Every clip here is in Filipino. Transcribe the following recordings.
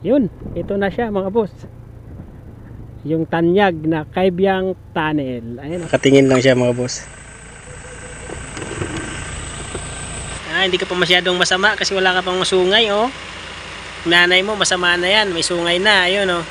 Yun, ito na siya mga boss. Yung tanyag na Kaibiyang Tunnel. Ayun, nakatingin lang siya mga boss. Hindi ka pa masyadong masama kasi wala ka pang masungay, oh. Nanay mo masama na yan, may sungay na, ayun, oh.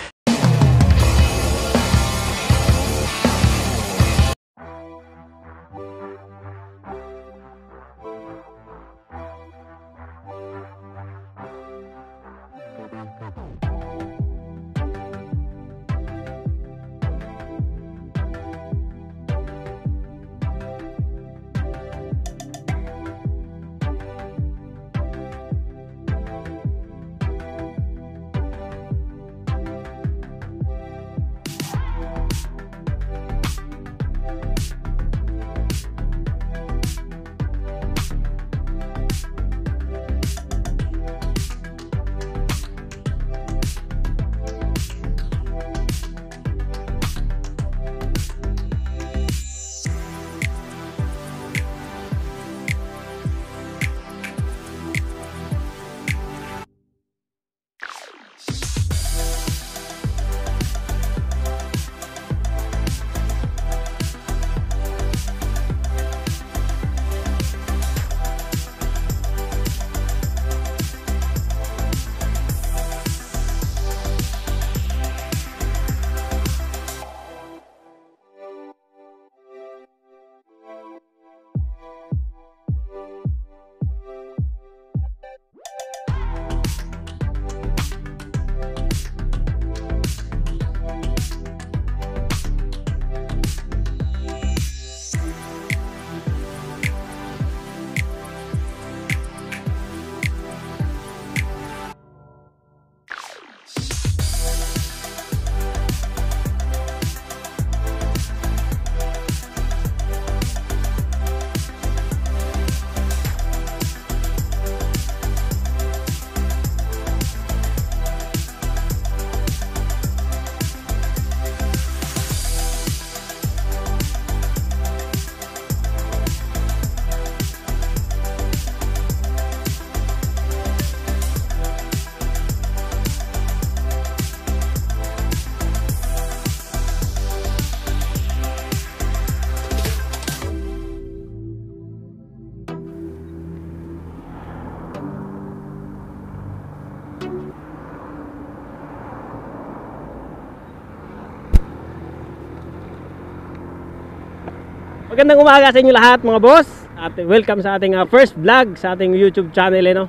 Magandang umaga sa inyo lahat mga boss. At welcome sa ating first vlog sa ating YouTube channel, no?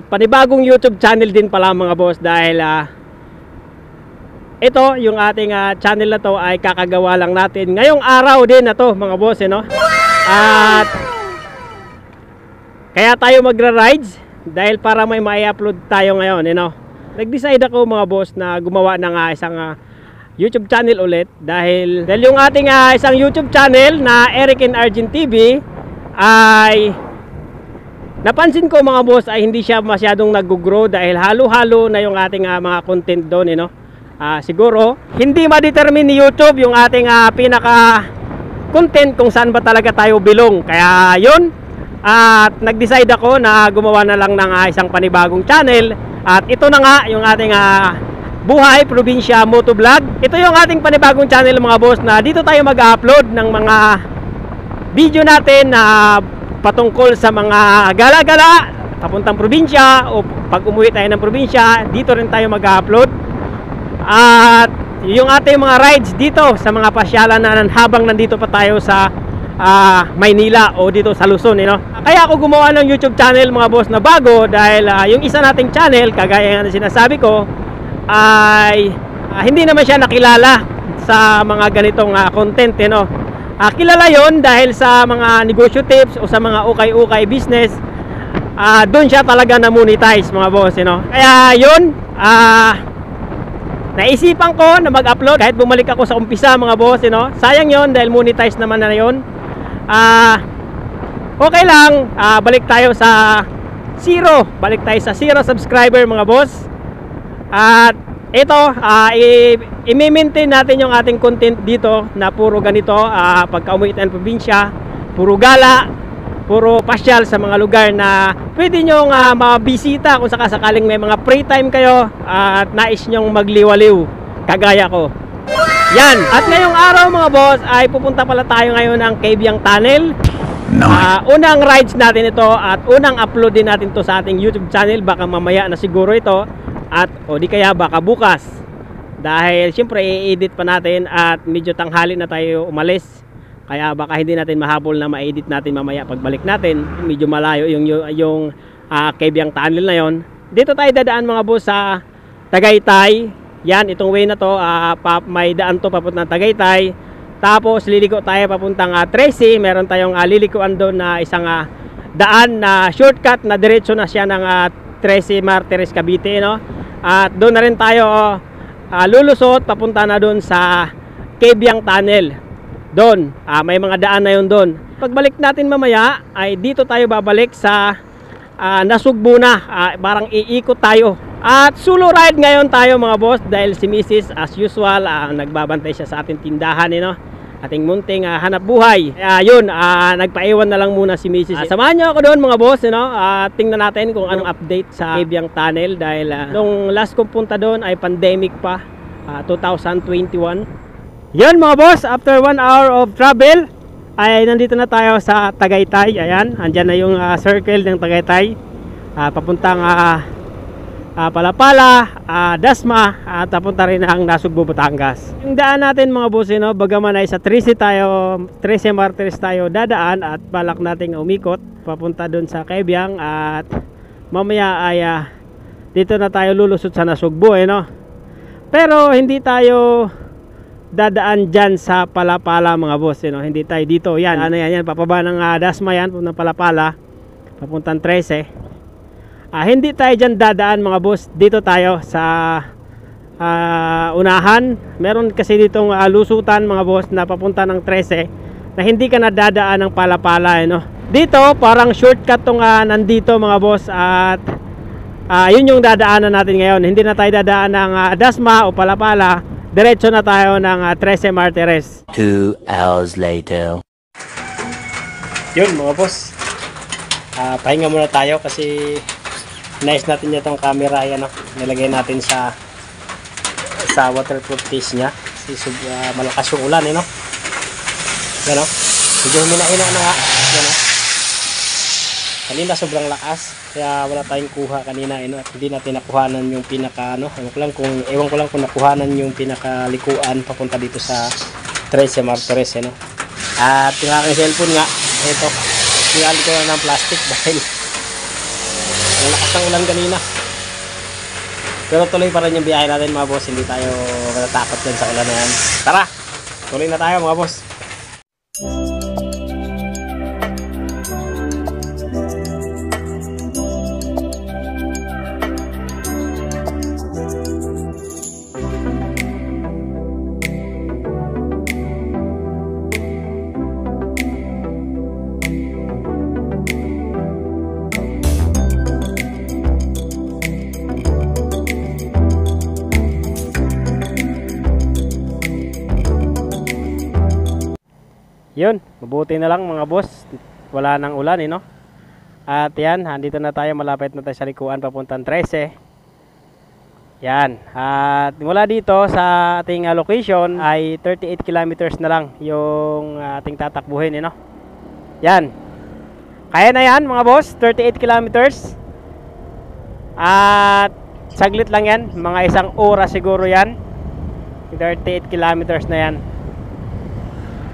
Panibagong YouTube channel din pala mga boss dahil ito yung ating channel na to ay kakagawa lang natin ngayong araw din na to mga boss, no? At kaya tayo magra-rides dahil para may ma-upload tayo ngayon, no? Nag-decide ako mga boss na gumawa ng isang YouTube channel ulit dahil yung ating isang YouTube channel na Eric and Arjen TV ay napansin ko mga boss ay hindi siya masyadong nag-grow dahil halo-halo na yung ating mga content doon, no? Siguro hindi ma-determine ni YouTube yung ating pinaka content kung saan ba talaga tayo bilong, kaya yun, at nag-decide ako na gumawa na lang ng isang panibagong channel. At ito na nga yung ating Buhay Probinsya Motovlog. Ito yung ating panibagong channel mga boss na dito tayo mag-upload ng mga video natin na patungkol sa mga gala-gala papuntang probinsya o pag umuwi tayo ng probinsya, dito rin tayo mag-upload. At yung ating mga rides dito sa mga pasyalan na habang nandito pa tayo sa Maynila o dito sa Luzon, no? Kaya ako gumawa ng YouTube channel mga boss na bago dahil yung isa nating channel, kagaya ng sinasabi ko, ay hindi naman siya nakilala sa mga ganitong content, no? Kilala yon dahil sa mga negosyo tips o sa mga ukay-ukay business. Doon siya talaga na monetize mga boss, no? Kaya yun, naisipan ko na mag-upload kahit bumalik ako sa umpisa mga boss, no? Sayang yon dahil monetize naman na yon. Okay lang, balik tayo sa zero. Balik tayo sa 0 subscriber mga boss. At ito, i-maintain natin yung ating content dito na puro ganito, pagka umuwi tayo ng probinsya, puro gala, puro pasyal sa mga lugar na pwede nyong mabisita kung sakasakaling may mga free time kayo at nais nyong magliwaliw kagaya ko. Yan, at ngayong araw mga boss ay pupunta pala tayo ngayon ng Cabiang Tunnel. Unang rides natin ito at unang upload din natin to sa ating YouTube channel. Baka mamaya na siguro ito at o di kaya baka bukas, dahil syempre i-edit pa natin at medyo tanghali na tayo umalis, kaya baka hindi natin mahabol na ma-edit natin mamaya pagbalik natin. Medyo malayo yung Cabiang Tunnel na yon. Dito tayo dadaan mga boss sa Tagaytay. Yan, itong way na to, may daan to papuntang Tagaytay. Tapos liliko tayo papuntang Tracy. Meron tayong lilikuan doon na isang daan na shortcut na diretso na siya ng Tracy Martires Cavite, no? At doon na rin tayo lulusot papunta na doon sa Cabiang Tunnel. Doon, may mga daan na yun doon. Pagbalik natin mamaya ay dito tayo babalik sa Nasugbu na. Parang iikot tayo. At solo ride ngayon tayo mga boss, dahil si Mrs. as usual nagbabantay siya sa ating tindahan, no? Ating munting hanap buhay. Yun, nagpaiwan na lang muna si Mrs. Samahan nyo ako doon mga boss, no? Tingnan natin kung anong update sa Cabiang Tunnel, dahil nung last kong punta doon ay pandemic pa, 2021. Yun mga boss, after 1 hour of travel ay nandito na tayo sa Tagaytay. Ayan, andyan na yung circle ng Tagaytay, papuntang Palapala, Dasma, at papunta rin ang Nasugbu, Batangas. Yung daan natin mga boss, no, bagaman ay sa Tracy Martires tayo dadaan, at balak nating umikot papunta doon sa Cabiang, at mamaya ay dito na tayo lulusot sa Nasugbu, no? Pero hindi tayo dadaan dyan sa Palapala mga boss, no? Hindi tayo dito. Yan, yan, papaba ng Dasma yan, papuntang Palapala, papuntang 13. Hindi tayo dyan dadaan mga boss. Dito tayo sa unahan. Meron kasi ditong lusutan mga boss na papunta ng 13 na hindi ka na dadaan ng Palapala, no? Dito parang shortcut tong nandito mga boss, at yun yung dadaanan natin ngayon. Hindi na tayo dadaan ng Dasma o Palapala. Diretso na tayo ng 13 Martires. 2 hours later. Yun mga boss, pahinga muna tayo kasi nice natin itong camera. Yan, nilagay natin sa waterproof case nya kasi malakas yung ulan, no? Yan, medyo huminahina na nga. Yan, kanina sobrang lakas, kaya wala tayong kuha kanina, at hindi natin nakuhanan yung pinaka ewan ko lang kung nakuhanan yung pinakalikuan papunta dito sa 13 Martires, no? At yung aking cellphone nga, ito, tingali ko na ng plastic dahil ang lakas ng ulan kanina. Pero tuloy pa rin yung biyahe natin mga boss, hindi tayo natakot dyan sa ulan na yan. Tara, tuloy na tayo mga boss. Yun, mabuti na lang mga boss, wala nang ulan, no? At yan, andito na tayo, malapit na tayo sa likuan papuntang 13. Yan, at mula dito sa ating location ay 38 kilometers na lang yung ating tatakbuhin, no? Yan, kaya na yan mga boss, 38 kilometers. At saglit lang yan, mga isang oras siguro yan, 38 kilometers na yan.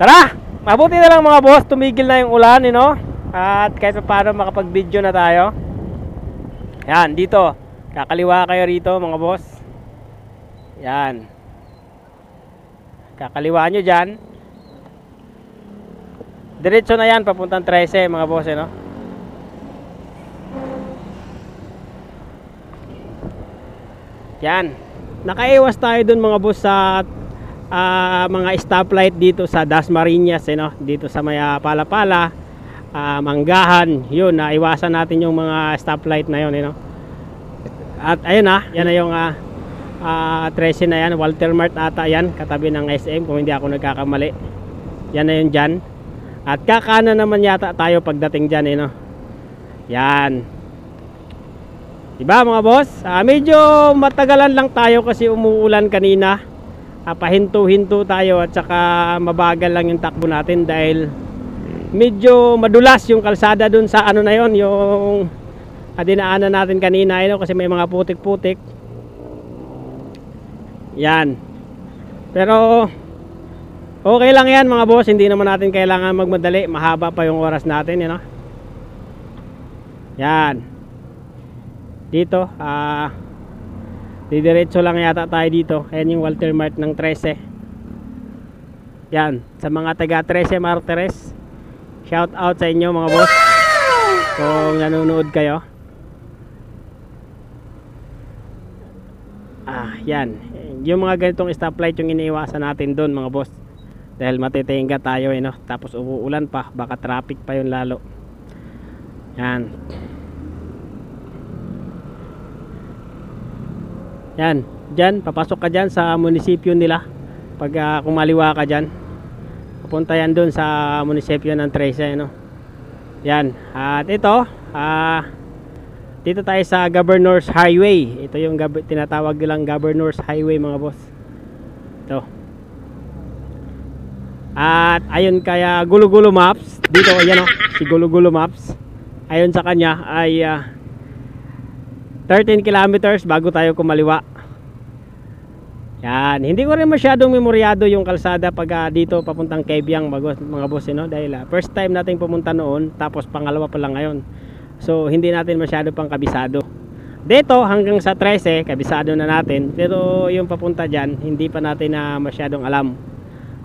Tara! Mabuti na lang mga boss, tumigil na yung ulan, no? At kahit pa paano makapag-video na tayo. Yan, dito. Kakaliwa kayo rito mga boss. Yan. Kakaliwa nyo dyan. Diretso na yan, papuntang 13 mga boss, no? Yan. Nakaiwas tayo dun mga boss sa mga stoplight dito sa Dasmariñas, no? Dito sa may Palapala, Manggahan. Yun, naiwasan natin yung mga stoplight na yun, no? At ayun yan na yung 13 na yan, Walter Mart ata yan, katabi ng SM kung hindi ako nagkakamali. Yan na yun dyan. At kakana naman yata tayo pagdating dyan no. Yan. Diba mga boss? Medyo matagalan lang tayo kasi umuulan kanina. Pahinto-hinto tayo at saka mabagal lang yung takbo natin dahil medyo madulas yung kalsada dun sa ano na yon, yung dinaanan natin kanina kasi may mga putik-putik. Yan. Pero okay lang yan mga boss, hindi naman natin kailangan magmadali, mahaba pa yung oras natin Yan. Dito didiretso lang yata tayo dito. Ayan yung Walter Mart ng 13. Yan, sa mga taga 13 Martires, shout out sa inyo mga boss kung nanonood kayo. Yan, yung mga ganitong stoplight yung iniiwasan natin doon mga boss dahil matitingga tayo tapos uulan pa, baka traffic pa yun lalo. Yan. Yan, dyan, papasok ka dyan sa munisipyo nila. Pag kumaliwa ka dyan, pupunta yan dun sa munisipyo ng 13 Yan, at ito dito tayo sa Governor's Highway. Ito yung tinatawag nilang Governor's Highway mga boss. Ito. At ayun kaya Gulo-Gulo Maps, dito yan si Gulo-Gulo Maps, ayon sa kanya ay 13 kilometers bago tayo kumaliwa. Yan, hindi ko rin masyadong memoryado yung kalsada pag dito papuntang Kebyang mga boss dahil first time nating pumunta noon, tapos pangalawa pa lang ngayon. So hindi natin masyado pang kabisado. Dito hanggang sa 13 kabisado na natin, pero yung papunta diyan hindi pa natin na masyadong alam.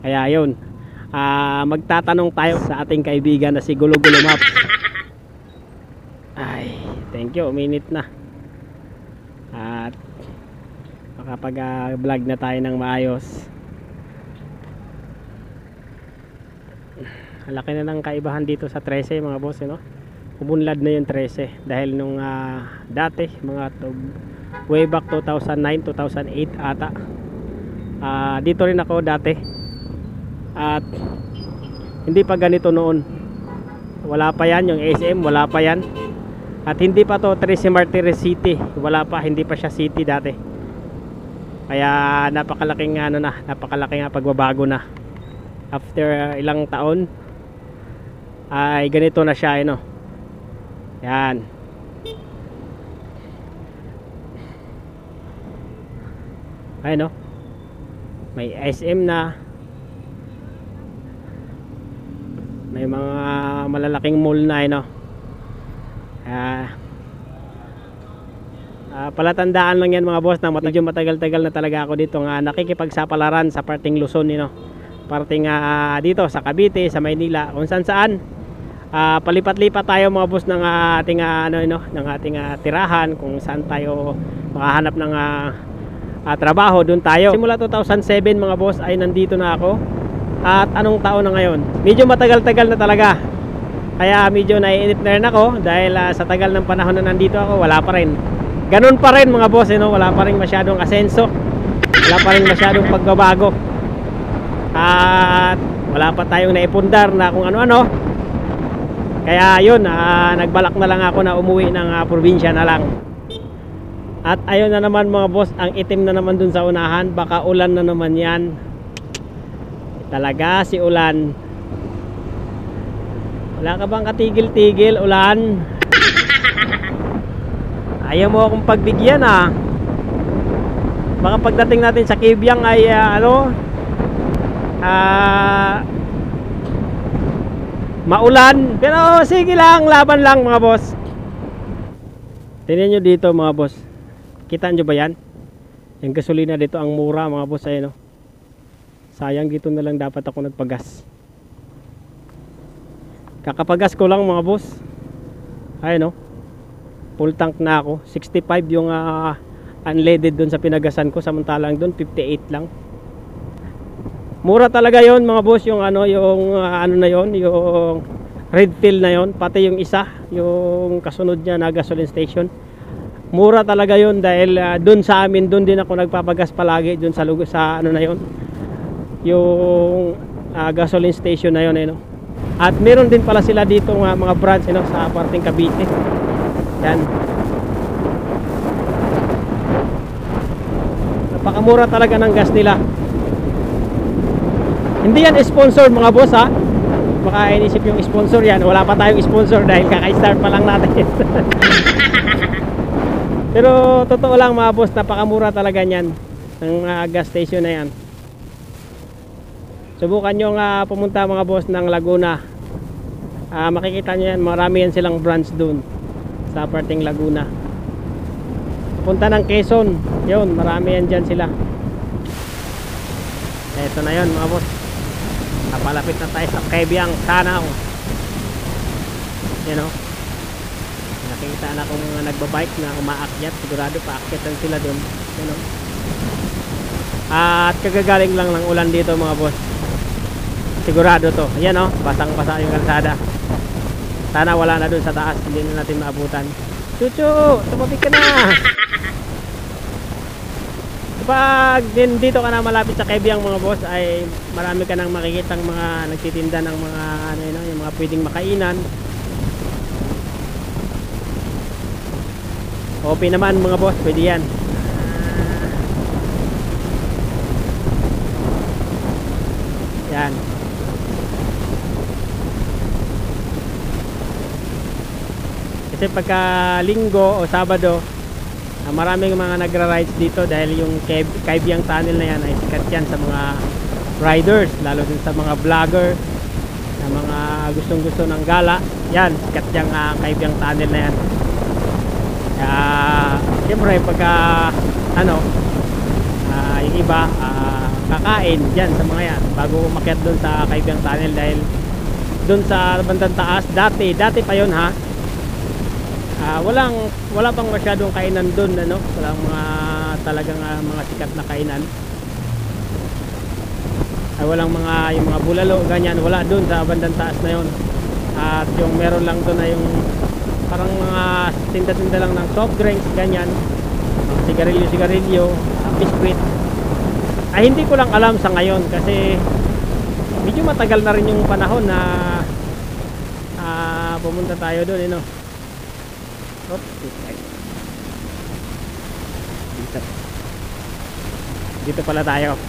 Kaya yun, magtatanong tayo sa ating kaibigan na si Gulo-Gulo Maps. Ay, thank you, minute na. At makapag vlog na tayo ng maayos. Laki na ng kaibahan dito sa 13 mga boss Ubunlad na yung 13 dahil nung dati mga way back 2009, 2008 ata. Dito rin ako dati. At hindi pa ganito noon. Wala pa yan yung SM, wala pa yan. At hindi pa to 13 Martires City, wala pa, hindi pa siya city dati. Kaya napakalaking napakalaking pagbabago na. After ilang taon ay ganito na siya Yan. Ay may SM na. May mga malalaking mall na palatandaan lang yan mga boss na medyo matagal-tagal na talaga ako dito nakikipagsapalaran sa parting Luzon parting dito sa Cavite, sa Maynila, kung saan palipat-lipat tayo mga boss ng ating ng ating tirahan, kung saan tayo makahanap ng trabaho, doon tayo. Simula 2007 mga boss ay nandito na ako. At anong taon na ngayon? Medyo matagal-tagal na talaga. Kaya medyo naiinip na rin ako dahil sa tagal ng panahon na nandito ako, wala pa rin. Ganun pa rin mga boss, wala pa rin masyadong asenso. Wala pa rin masyadong pagbabago. At wala pa tayong naipundar na kung ano-ano. Kaya yun, nagbalak na lang ako na umuwi ng probinsya na lang. At ayun na naman mga boss, ang itim na naman dun sa unahan. Baka ulan na naman yan. Talaga si ulan. Wala ka bang katigil-tigil ulan? Ayaw mo akong pagbigyan Baka pagdating natin sa Kebyang ay maulan. Pero sige lang, laban lang mga boss. Tingnan nyo dito mga boss. Kita nyo ba yan? Yung gasolina dito ang mura mga boss. Sayang, dito na lang dapat ako nagpagas. Kakapagas ko lang mga boss. Full tank na ako. 65 yung unleaded doon sa pinagasan ko, samantalang doon 58 lang. Mura talaga yon mga boss, yung na yon, yung refill na yon, pati yung isa, yung kasunod niya na gasoline station. Mura talaga yon dahil doon sa amin, doon din ako nagpapagas palagi doon sa lugar sa na yon. Yung gasoline station na yon At meron din pala sila dito mga branch, you know, sa parting Cavite. Yan. Napakamura talaga ng gas nila. Hindi yan sponsor mga boss ha. Baka inisip yung sponsor yan. Wala pa tayong sponsor dahil kaka-start pa lang natin. Pero totoo lang mga boss, napakamura talaga niyan ng gas station na yan. Subukan nyo nga pumunta mga boss ng Laguna. Makikita nyo yan, marami yan silang branch dun sa parting Laguna. Punta ng Quezon, yun, marami yan dyan sila. Eto na yun mga boss, napalapit na tayo sa Kabyang Tanaw. Yan o, nakikita na kung mga nagbabike na umaakyat, sigurado paakyatan sila dun. Yan o. At kagagaling lang ng ulan dito mga boss, sigurado to. Yan o, basang-basa yung kalsada. Sana wala na dun sa taas, hindi na natin maabutan. Chuchu, tumabi ka na. Pag dito ka na malapit sa Kabyang mga boss, ay marami ka nang makikitang mga nagtitinda ng mga ano yun, yung mga pwedeng makainan. Okay naman mga boss, pwede yan. Yan. Kasi pagka linggo o Sabado, maraming mga nagra-rides dito dahil yung Kabyang Tunnel na yan ay sikat yan sa mga riders, lalo din sa mga vlogger na mga gustong-gusto ng gala. Yan, sikat yung Kabyang Tunnel na yan. Siyempre pagka yung iba kakain dyan sa mga yan bago umakyat doon sa Kabyang Tunnel, dahil doon sa bandang taas dati pa yun ha. Wala pang masyadong kainan doon, ano? Walang mga talagang mga sikat na kainan. Ay walang yung mga bulalo ganyan, wala doon sa bandang taas na yon. At yung meron lang doon ay yung parang mga tinda-tinda lang ng soft drinks ganyan, sigarilyo, biskuit. Ay hindi ko lang alam sa ngayon kasi medyo matagal na rin yung panahon na pumunta tayo doon, you know. Dito pala tayo.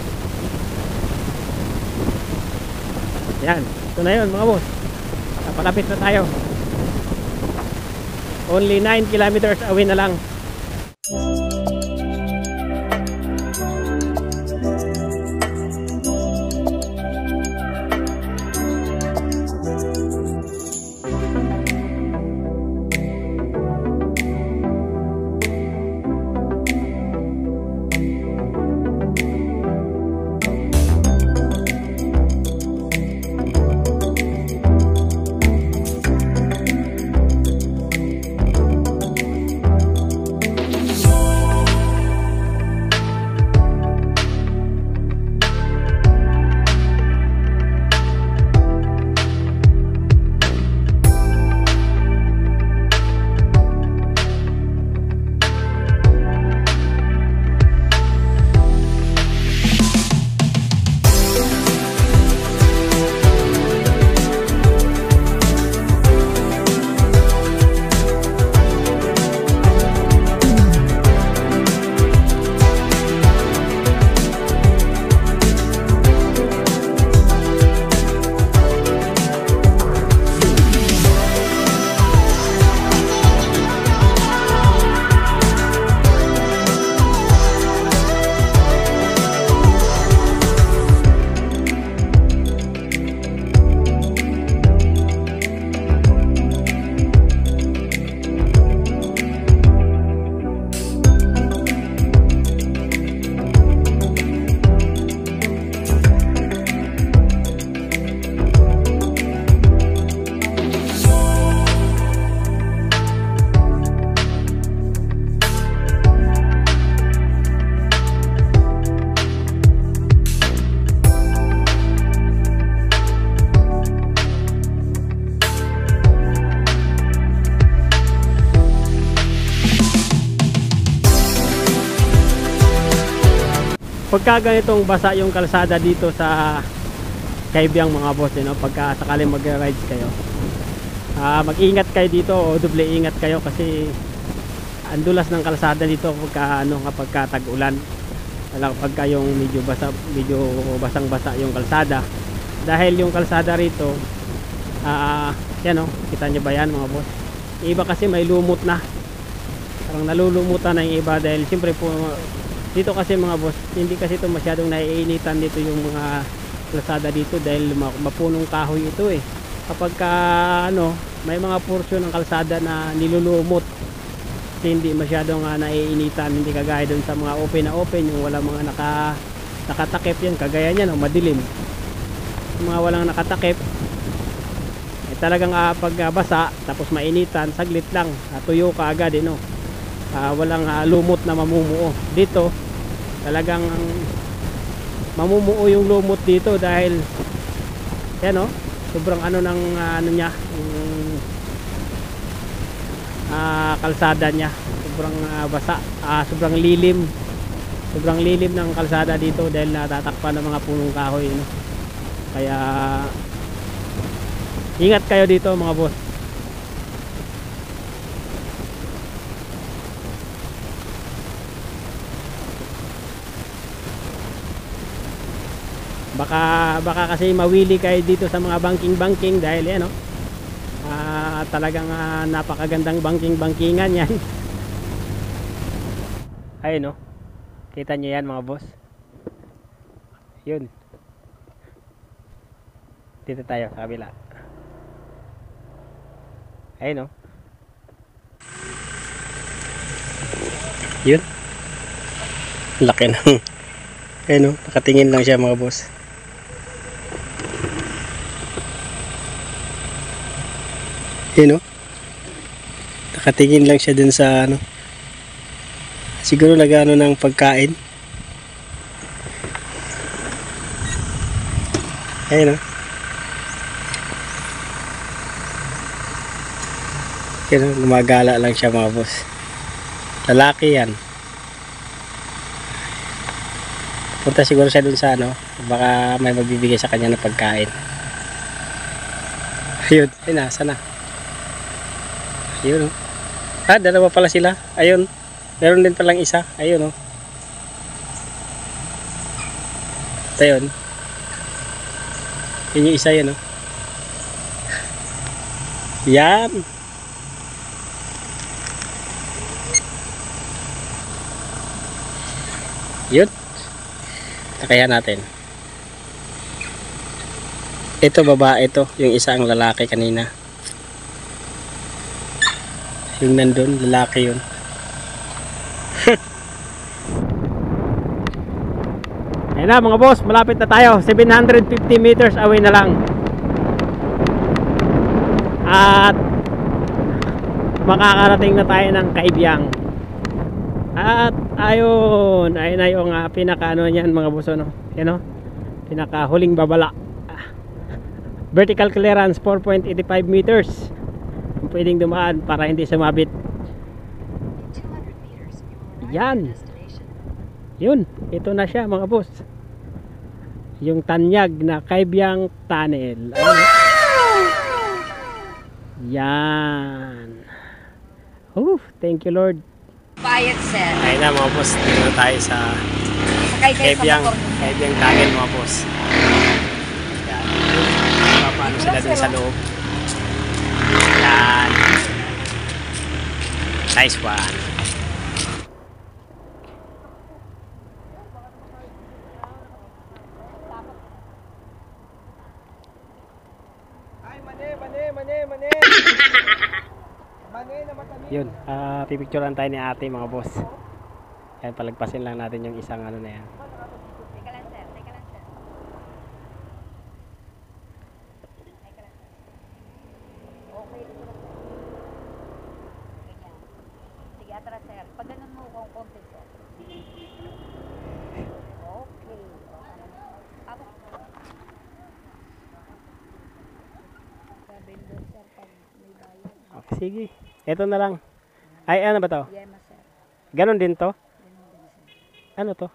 Yan, ito na yun mga boss, napalapit na tayo. Only 9 kilometers away na lang. Pagka ganitong basa yung kalsada dito sa Kaibiyang mga boss, pagka sakaling mag-rides kayo. Mag-ingat kayo dito o doble ingat kayo kasi ang dulas ng kalsada dito kapag tag-ulan. Pagka yung medyo basang-basa yung kalsada. Dahil yung kalsada rito, yan kita nyo ba yan mga boss? Iba kasi may lumot na. Parang nalulumutan na yung iba dahil siyempre po dito kasi mga boss, hindi kasi ito masyadong naiinitan dito yung mga kalsada dito dahil mapunong kahoy ito eh. Kapag may mga porsyon ng kalsada na nilulumot kasi hindi masyadong naiinitan, hindi kagaya dun sa mga open na open yung wala mga nakatakip yan, kagaya niyan madilim. Yung mga walang nakatakip talagang pag basa tapos mainitan saglit lang tuyo ka agad walang lumot na mamumuo dito. Talagang mamumuo yung lumot dito dahil yan sobrang ng niya kalsada niya sobrang basa, sobrang lilim ng kalsada dito dahil natatakpan ng mga punong kahoy kaya ingat kayo dito mga boss. Baka kasi mawili kayo dito sa mga banking dahil talagang napakagandang bankingan yan. Ayun kita nyo yan mga boss, yun dito tayo sa kabila. Ayun yun laki ng ayun nakatingin lang siya mga boss. Yun nakatingin lang siya dun sa siguro nagano ng pagkain. Ayun gumagala lang siya mga boss. Lalaki yan. Punta siguro siya dun sa baka may magbibigay sa kanya ng pagkain. Ayun, nasa na? Ayun dalawa pala sila. Ayun, meron din palang isa. Ayun ayun yun yung isa yan yan yun takayan natin. Ito babae ito, yung isa ang lalaki kanina. Yung nandun lalaki yun. Ayun na mga boss, malapit na tayo. 750 meters away na lang at makakarating na tayo ng Kaibiyang. At ayun na yung pinaka niyan mga boss pinaka huling babala. Vertical clearance 4.85 meters ang pwedeng dumaan para hindi sumabit. Yan yun, ito na siya mga boss, yung tanyag na Kaibiyang Tunnel. Yan. Thank you Lord. Bayad sir. Ayun na mga boss, dito na tayo sa Kaibiyang Tunnel mga boss. Yan. Paano sila dun sa loob. Yan. Nice one. Yun, pipicturean tayo ni ate mga boss. Yan, palagpasin lang natin yung isang na yan. Teka lang sir, teka lang sir. Okay. Ganyan. Sige, atras sir. Pag ganun mo kung konti sir. Okay. Tapos. Sabi doon sir, pag may bayad. Okay, sige. Ito na lang. Ay, ano ba to? Yema sir. Ganon din to? Ganun din sir. Ano to?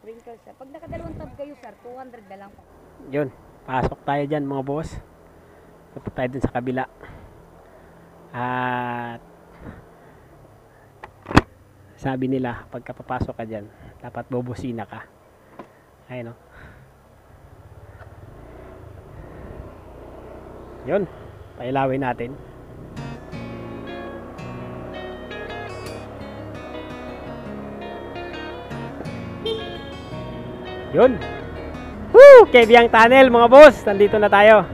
Sprinkle sir. Pag nakadalawang tab kayo sir, 200 na lang po. Yun. Pasok tayo dyan mga boss. Punta tayo dun sa kabila. At sabi nila, pagka papasok ka dyan, dapat bubusina ka. Ayun o. Yun. Pailawin natin. Yun. Woo! Kebyang Tunnel mga boss. Nandito na tayo.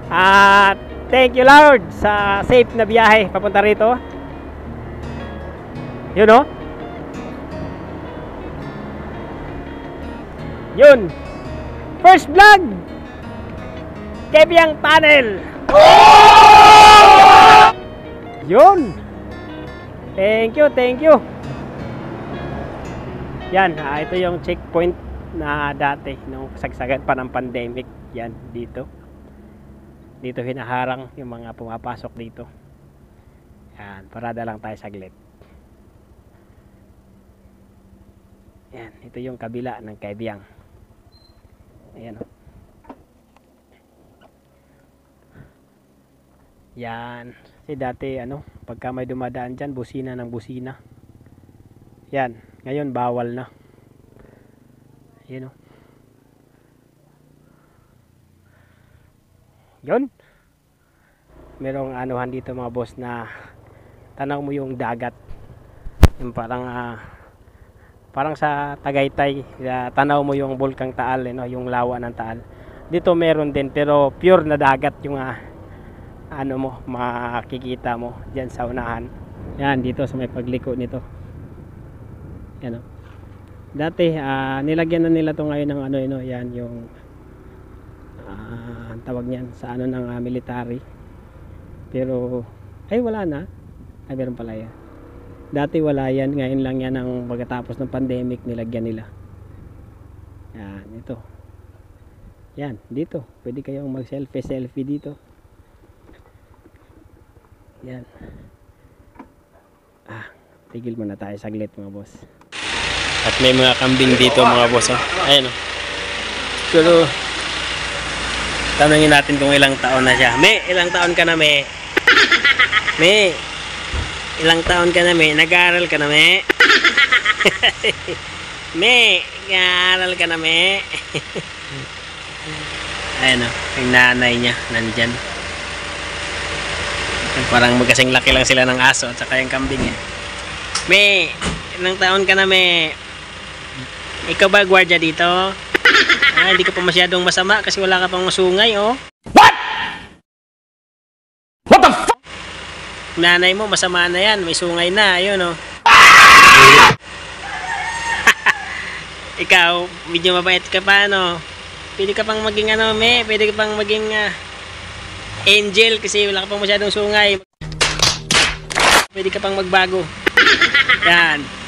At thank you Lord sa safe na biyahe papunta rito. Yun o. Yun. First vlog. Kebyang Tunnel. Yun. Thank you, thank you. Yan, ito yung checkpoint na dati nung kasagsagan pa ng pandemic. Yan, dito. Dito hinaharang yung mga pumapasok dito. Yan, parada lang tayo saglit. Yan, ito yung kabila ng Kebyang. Ayan o. Yan. Kasi dati pagka may dumadaan dyan, busina ng busina. Yan. Ngayon bawal na. Yan o. Yun. Merong anuhan dito mga boss na tanaw mo yung dagat. Yung parang sa Tagaytay, tanaw mo yung Bulkang Taal, yung lawa ng Taal. Dito meron din pero pure na dagat yung makikita mo diyan sa unahan. Yan dito sa may pagliko nito. Yan o. Dati nilagyan na nila to ngayon ng yan yung ang tawag niyan sa ng military. Pero ay wala na. Ay meron pala yan. Dati wala yan, ngayon lang yan ang pagkatapos ng pandemic nilagyan nila. Yan, ito. Yan, dito. Pwede kayong mag-selfie dito. Yan. Tigil muna tayo saglit mga boss. At may mga kambing dito mga boss. Ayan o. Pero tanungin natin kung ilang taon na siya. May, ilang taon ka na may? May, ilang taon ka na may? Nag-aaral ka na may? May, nag-aaral ka na may? Ayan o, yung nanay niya nandyan. Parang magkasing laki lang sila ng aso at saka yung kambing eh. May, ilang taon ka na may? Ikaw ba gwardiya dito? Hindi ka pa masyadong masama kasi wala ka pang masungay oh. What? What the fuck? Nanay mo masama na yan, may sungay na, ayun oh. Ikaw, medyo mabait ka pa no. Pwede ka pang maging pwede ka pang maging angel kasi wala ka pang masyadong sungay. Pwede ka pang magbago. Yan.